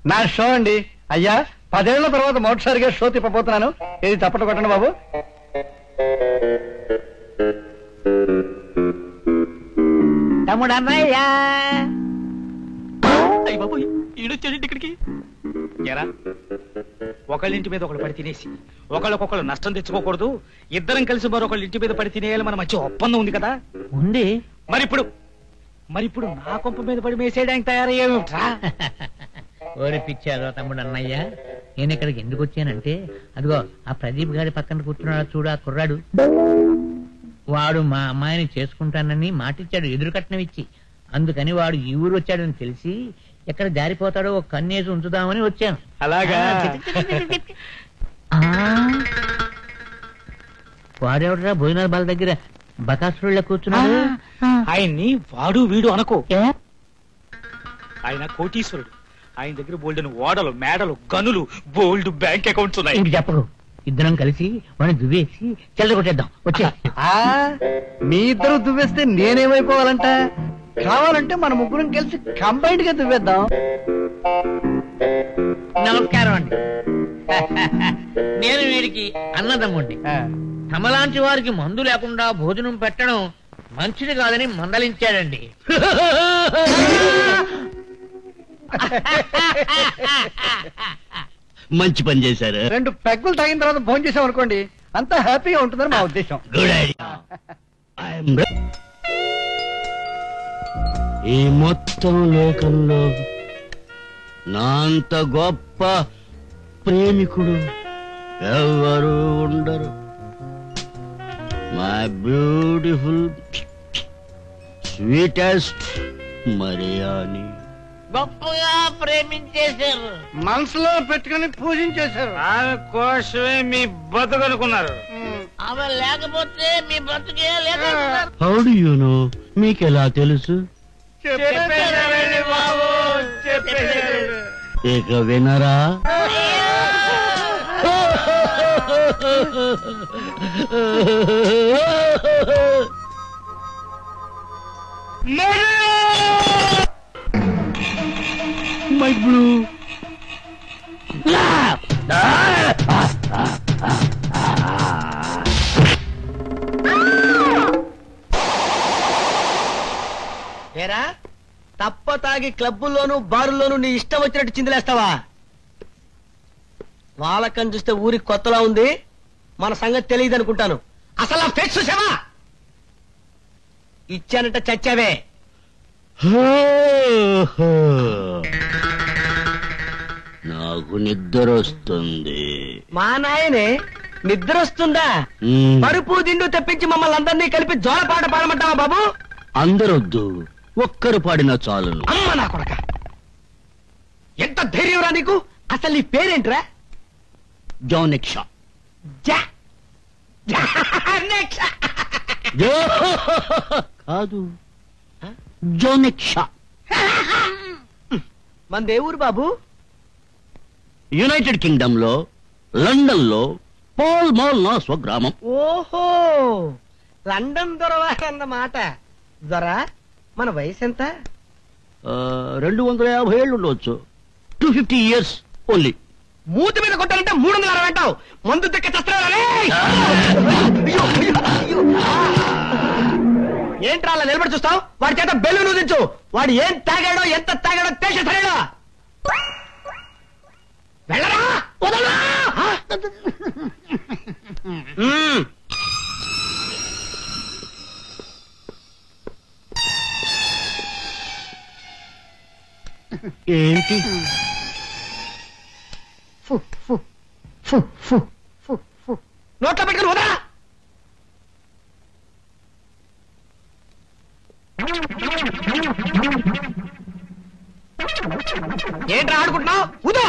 నా షో అండి అయ్యా. 10 ఏళ్ల తర్వాత మొదటిసారిగా షో తిప్పబోతున్నాను. ఇది తప్పట కొట్టండి బాబు. తమ్ముడు అన్నయ్యా. బాబు ఈడొచ్చాడండి ఇక్కడికి. ఎరా ఒకళ్ళింటి మీద ఒకళ్ళు పడి తినేసి ఒకళ్ళకొకళ్ళు నష్టం తెచ్చుకోకూడదు. ఇద్దరం కలిసి మరొకళ్ళ ఇంటి మీద పడి తినేయాలి. మన మధ్య ఒప్పందం ఉంది కదా. ఉంది. మరిప్పుడు నా కొంప మీద పడి మేసేయడానికి తయారయ్యేమిట్రా? ఓరి పిచ్చారో తమ్ముడు అన్నయ్య, నేను ఇక్కడికి ఎందుకు వచ్చానంటే, అదిగో ఆ ప్రదీప్ గారి పక్కన కూర్చున్నాడు చూడు, ఆ కుర్రాడు. వాడు మా అమ్మాయిని చేసుకుంటానని మాటిచ్చాడు, ఎదురు కట్నం ఇచ్చి. అందుకని వాడు ఈ ఊరు వచ్చాడని తెలిసి ఎక్కడ జారిపోతాడో ఒక కన్నేసి ఉంచుదామని వచ్చాను. అలాగా? వాడెవడరా భోజనాల బాల దగ్గర బకాసురుళ్ళ కూర్చున్నాడు? ఆయన్ని వాడు వీడు అనుకో. ఆయన కోటీశ్వరుడు. ఆయన దగ్గర బోల్డెన్ ఓడలు, మేడలు, గనులు, బోల్డ్ బ్యాంక్ అకౌంట్స్ ఉన్నాయి. ఇంక చెప్పకు. ఇద్దరం కలిసి వాడిని దువ్వేసి చెల్లగొట్టేద్దాం. వచ్చే మీ ఇద్దరు దువ్వేస్తే నేనేమైపోవాలంట? కావాలంటే మన ముగ్గురం కలిసి కంబైన్డ్ గా దువ్వేద్దాం. నమస్కారం అండి. నేను వీడికి అన్నదమ్ముండి. తమలాంటి వారికి మందు లేకుండా భోజనం పెట్టడం మంచిది కాదని మందలించాడండి. మంచి పని చేశారు. 2 పెగ్గులు తాగిన తర్వాత భోజనం చేసాం అనుకోండి, అంతా హ్యాపీగా ఉంటుందని మా ఉద్దేశం. ఈ మొత్తం లోకంలో నా అంత గొప్ప ప్రేమికుడు ఎవరు ఉండరు. మై బ్యూటిఫుల్ స్వీటెస్ట్ మరియాని గొప్పగా ప్రేమించేశారు, మనసులో పెట్టుకుని పూజించేశారు. ఆమె కోసమే మీ బతుకనుకున్నారు. ఆమె లేకపోతే మీ బ్రతుకే లేక. How do you know? మీకెలా తెలుసు? ఇక వినరా? మై బ్లూ ఏరా, తప్ప తాగి క్లబ్బుల్లోనూ బారుల్లోనూ నీ ఇష్టం వచ్చినట్టు చిందులేస్తావా? వాళ్ళకని చూస్తే ఊరికి కొత్తలా ఉంది, మన సంగతి తెలియదు అనుకుంటాను. అసలు ఆ ఫేస్ చూసావా? ఇచ్చానంట చచ్చావే. నాకు నిద్ర వస్తుంది. మా నాయనే నిద్ర వస్తుందా? పరుపు దిండు తెప్పించి మమ్మల్ని అందరినీ కలిపి జోలపాట పాడమంటావా బాబు? అందరొద్దు, ఒక్కరు పాడినా చాలును. అమ్మ నా కొడక, ఎంత ధైర్యంరా నీకు? అసలు నీ పేరేంట్రా? జోనెక్షా. కాదు, జోనెక్షా. మందే ఊరు బాబు? యునైటెడ్ కింగ్డమ్ లో, లండన్ లో పాల్ మాల్ నా స్వగ్రామం. ఓహో, లండన్ దొరవారన్నమాట. దొరా, మన వయసు ఎంత? 250 ఏళ్ళు ఉండవచ్చు. 250 years ఓన్లీ. మూతి మీద కొట్టాలంటే 360 అంటావు. మందు తెక్క చస్తున్నారా? ఏంట్రా అలా నిలబడి చూస్తావు? వాడి చేత బెల్లు నూదించు. వాడు ఏం తాగాడో ఎంత తాగాడో తేల్చేస్తాడా? వెళ్ళరా, వదలరా. ఏంటి? నోట్లో పెట్టుకుని వదరా. ఏంట్రా ఆడుకుంటున్నావు? ఉదా.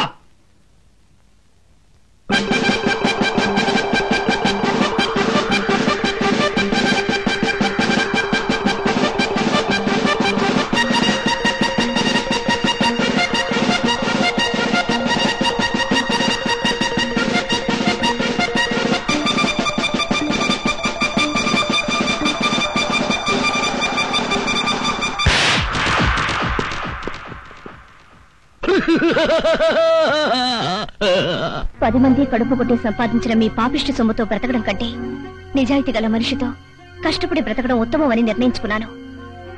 10 మంది కడుపు కొట్టి సంపాదించిన మీ పాపిష్టి సొమ్ముతో బ్రతకడం కంటే నిజాయితీ గల మనిషితో కష్టపడి బ్రతకడం ఉత్తమం అని నిర్ణయించుకున్నాను.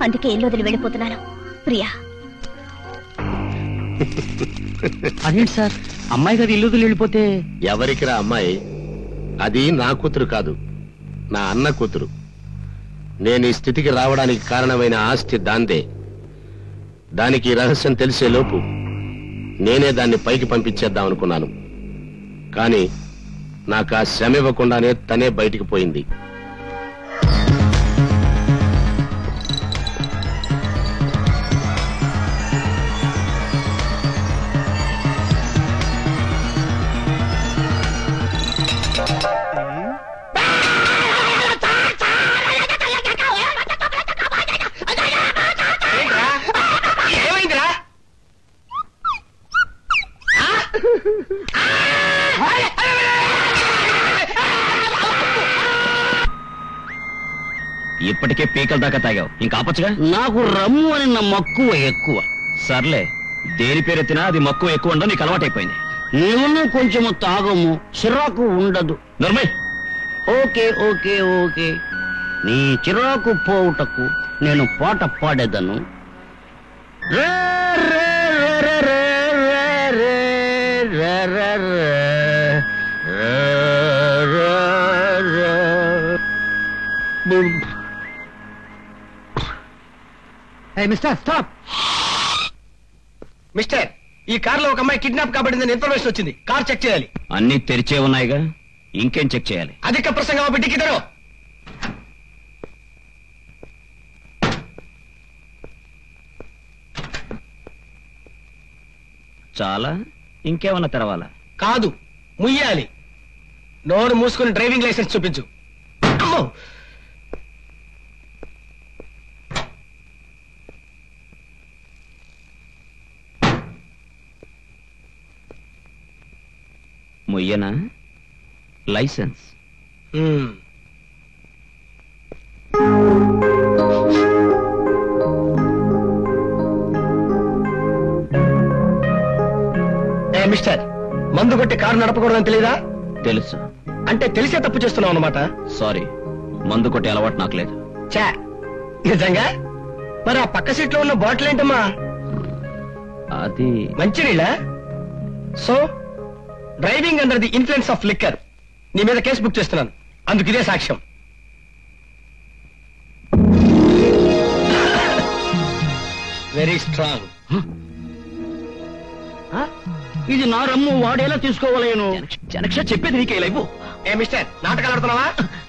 అందుకే ఇల్లు వదిలి వెళ్ళిపోతున్నాను. ప్రియా. అదేంటి సార్, అమ్మాయి గారు ఇల్లు వదిలి వెళ్ళిపోతే? ఎవరికిరా అమ్మాయి? అది నా కూతురు కాదు, నా అన్న కూతురు. నేను ఈ స్థితికి రావడానికి కారణమైన ఆస్తి దాందే. దానికి రహస్యం తెలిసే లోపు నేనే దాన్ని పైకి పంపించేద్దాం అనుకున్నాను. కానీ నాకు ఆ శ్రమ ఇవ్వకుండానే తనే బయటికి పోయింది. ఇప్పటికే పీకల దాకా తాగావు, ఇంకా ఆపచ్చుగా. నాకు రమ్ము అని నా మక్కువ ఎక్కువ. సర్లే, దేని పేరెత్తినా అది మక్కువ ఎక్కువ ఉండవు, నీకు అలవాటైపోయింది. నీవును కొంచెము తాగము, చిరాకు ఉండదు. నర్మయ్, ఓకే ఓకే ఓకే. నీ చిరాకు పోవుటకు నేను పాట పాడేదను. రే రే రే రే రే రే రే రే రే. Mister stop. మిస్టర్, ఈ కారులో ఒక అమ్మాయి కిడ్నాప్ కాబడిందని ఇన్ఫర్మేషన్ వచ్చింది. కార్ చెక్ చేయాలి. అన్ని తెరిచే ఉన్నాయిగా, ఇంకేం చెక్ చేయాలి? అధిక ప్రసంగం బిడ్డికి తెరో. చాలా, ఇంకేమన్నా తెరవాలా? కాదు, ముయ్యాలి. నోరు మూసుకుని డ్రైవింగ్ లైసెన్స్ చూపించు. అమ్మో! మొయ్యనా? లైసెన్స్? మిస్టర్, మందు కొట్టి కారు నడపకూడదని తెలీదా? తెలుసు. అంటే తెలిసే తప్పు చేస్తున్నావు అన్నమాట. సారీ, మందు కొట్టే అలవాటు నాకు లేదు. చా, నిజంగా? మరి ఆ పక్క సీట్ లో ఉన్న బాటిల్ ఏంటమ్మా? అది మంచినీళ్ళ? So driving under the influence of liquor. నీ మీద కేసు బుక్ చేస్తున్నాను. అందుకు ఇదే సాక్ష్యం. Very strong. ఇది నా రమ్ము, వాడేలా తీసుకోవాలేను? జనక్ష చెప్పేది నీకే ఇవ్వు. ఏ మిస్టర్, నాటకాలు ఆడుతున్నావా?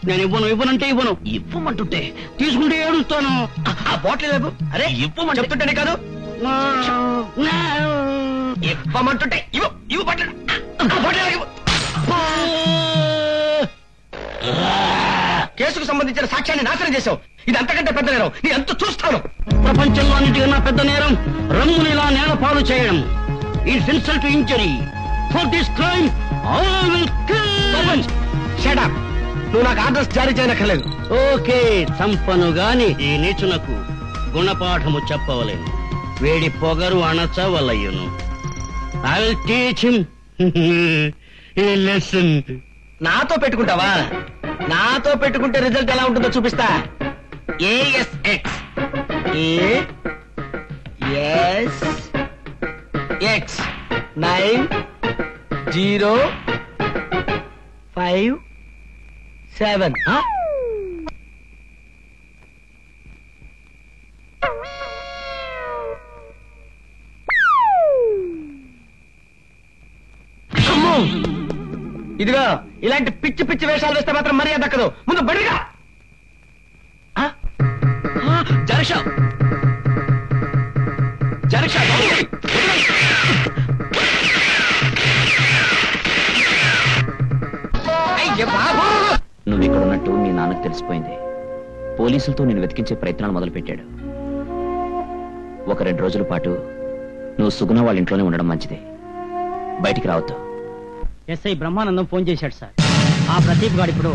నేను ఇవ్వను, ఇవ్వనంటే ఇవ్వను. ఇవ్వమంటుంటే తీసుకుంటే ఏడుస్తాను. ఆ బాటిల్ లేవు. అరే ఇవ్వమంటే చెప్తుంటేనే కాదు, ఇవ్వమంటుంటే ఇవ్వు. ఇవ్వు బాటిల్. కేసుకు సంబంధించిన సాక్ష్యాన్ని నాశనం చేశావు. ఇది అంతకంటే పెద్ద నేరం. నీ అంత చూస్తాను. ప్రపంచంలో అన్నిటికన్నా పెద్ద నేరం రమ్ముని ఇలా నేల పాలు చేయడం. It's insult to injury. For this crime I will kill. Shut up. నువ్వు నాకు ఆర్డర్స్ జారీ చేయనక్కర్లేదు. ఓకే, చంపను గాని ఈ నీచునకు గుణపాఠము చెప్పవలేను. వేడి పొగరు అణచవలయును. I will teach him a lesson. నాతో పెట్టుకుంటావా? నాతో పెట్టుకుంటే రిజల్ట్ ఎలా ఉంటుందో చూపిస్తా. ASX ASX 9057. ఇదిగో, ఇలాంటి పిచ్చి పిచ్చి వేషాలు వేస్తే మాత్రం మర్యాద దక్కదు. ముందు బడిగా జనక్ష జనక్ష నువ్వు ఇక్కడ ఉన్నట్టు మీ నాన్నకు తెలిసిపోయింది. పోలీసులతో నేను వెతికించే ప్రయత్నాలు మొదలుపెట్టాడు. 1-2 రోజుల పాటు నువ్వు సుగుణ వాళ్ళ ఇంట్లోనే ఉండడం మంచిది. బయటికి రావద్దు. ఎస్ఐ బ్రహ్మానందం ఫోన్ చేశాడు సార్. ఆ ప్రదీప్ గారు ఇప్పుడు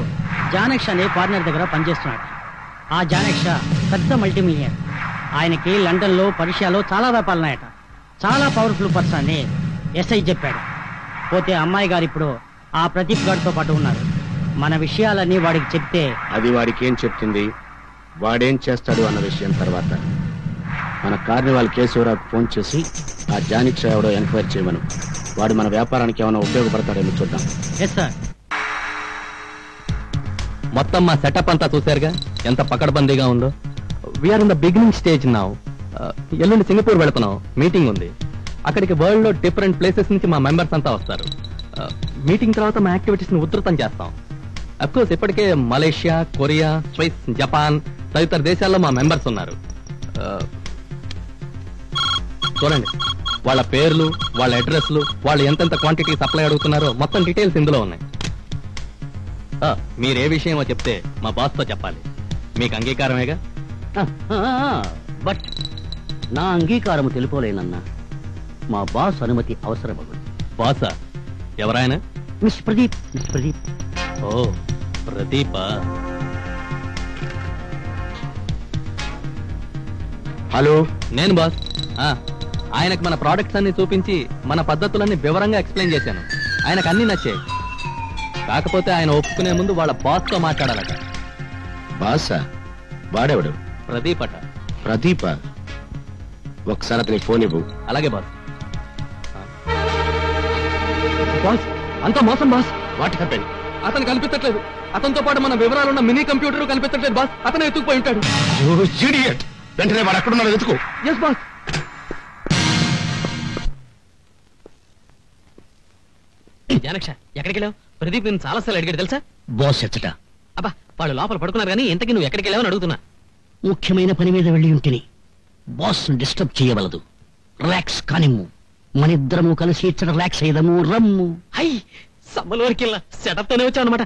జానక్ష అనే పార్ట్నర్ దగ్గర పనిచేస్తున్నాడు. ఆ జానక్ష పెద్ద మల్టీమిలియనర్. ఆయనకి లండన్ లో పర్షియాలో చాలా వ్యాపారాలున్నాయట. చాలా పవర్ఫుల్ పర్సన్ అని ఎస్ఐ చెప్పాడు. పోతే అమ్మాయి గారు ఇప్పుడు ఆ ప్రదీప్ గారితో పాటు ఉన్నారు. మన విషయాలన్నీ వాడికి చెప్తే అది వాడికి ఏం చెప్తుంది, వాడేం చేస్తాడు అన్న విషయం తర్వాత. మన కార్నివాల్ కేశవరావుకు ఫోన్ చేసి ఆ జానిక్ షా ఎవడో ఎంక్వైరీ చేయమను. వాడు మన వ్యాపారానికి ఏమైనా ఉపయోగపడతాడేమో చూద్దాం. Yes sir. మొత్తం మా సెటప్ అంతా చూశారుగా ఎంత పకడ్బందీగా ఉందో. We're in the beginning stage now. ఎల్లుండి సింగపూర్ వెళుతున్నాం, మీటింగ్ ఉంది. అక్కడికి వరల్డ్ లో డిఫరెంట్ ప్లేసెస్ నుంచి మా మెంబర్స్ అంతా వస్తారు. మీటింగ్ తర్వాత మా యాక్టివిటీస్ ని ఉధృతం చేస్తాం. అఫ్కోర్స్ ఇప్పటికే మలేషియా, కొరియా, స్విస్, జపాన్ తదితర దేశాల్లో మా మెంబర్స్ ఉన్నారు. చూడండి, వాళ్ళ పేర్లు, వాళ్ళ అడ్రస్లు, వాళ్ళు ఎంతెంత క్వాంటిటీ సప్లై అడుగుతున్నారో మొత్తం డీటెయిల్స్ ఇందులో ఉన్నాయి. మీరే విషయమో చెప్తే మా బాస్తో చెప్పాలి. మీకు అంగీకారమేగా? బట్ నా అంగీకారము తెలుపోలేనన్నా. మా బాస్ అనుమతి అవసరమగు. బాసా? ఎవరాయన? మిస్ ప్రదీప్. మిస్ ప్రదీప్. ఓ ప్రదీపా? హలో, నేను బాస్. ఆయనకు మన ప్రోడక్ట్స్ అన్ని చూపించి మన పద్ధతులన్నీ వివరంగా ఎక్స్ప్లెయిన్ చేశాను. ఆయనకు అన్ని నచ్చాయి. కాకపోతే ఆయన ఒప్పుకునే ముందు వాళ్ళ బాస్ తో మాట్లాడాలట. బాసా? వాడెవడు? ప్రదీప్ అట. ప్రదీప? ఒకసారి అతని ఫోన్ ఇవ్వు. అలాగే బాస్. బాస్, అంతా మోసం బాస్. What happen? అతను కనిపించట్లేదు. అతనితో పాటు మన వివరాలున్న మినీ కంప్యూటర్ కనిపించట్లేదు బాస్. అతను ఎత్తుకుపోయి ఉంటాడు. వెంటనే వాడు అక్కడున్నాడు, వెతుకు. Yes boss. జానక్ష, ఎక్కడికి వెళ్ళావు? ప్రదీప్ నేను చాలా సార్లు అడిగాడు తెలుసా? బాస్ ఎచ్చట. అబ్బా, వాళ్ళు లోపల పడుకున్నారు కానీ ఇంతకీ నువ్వు ఎక్కడికి వెళ్ళావని అడుగుతున్నా. ముఖ్యమైన పని మీద వెళ్ళి ఉంటిని. బాస్ డిస్టర్బ్ చేయవలదు. రిలాక్స్ కానిమ్ము. మనిద్దరము కలిసి ఇచ్చట రిలాక్స్ అయ్యదము. రమ్ము. హై, సమ్మలోకి వెళ్ళా సెటప్ తోనే వచ్చావు అనమాట.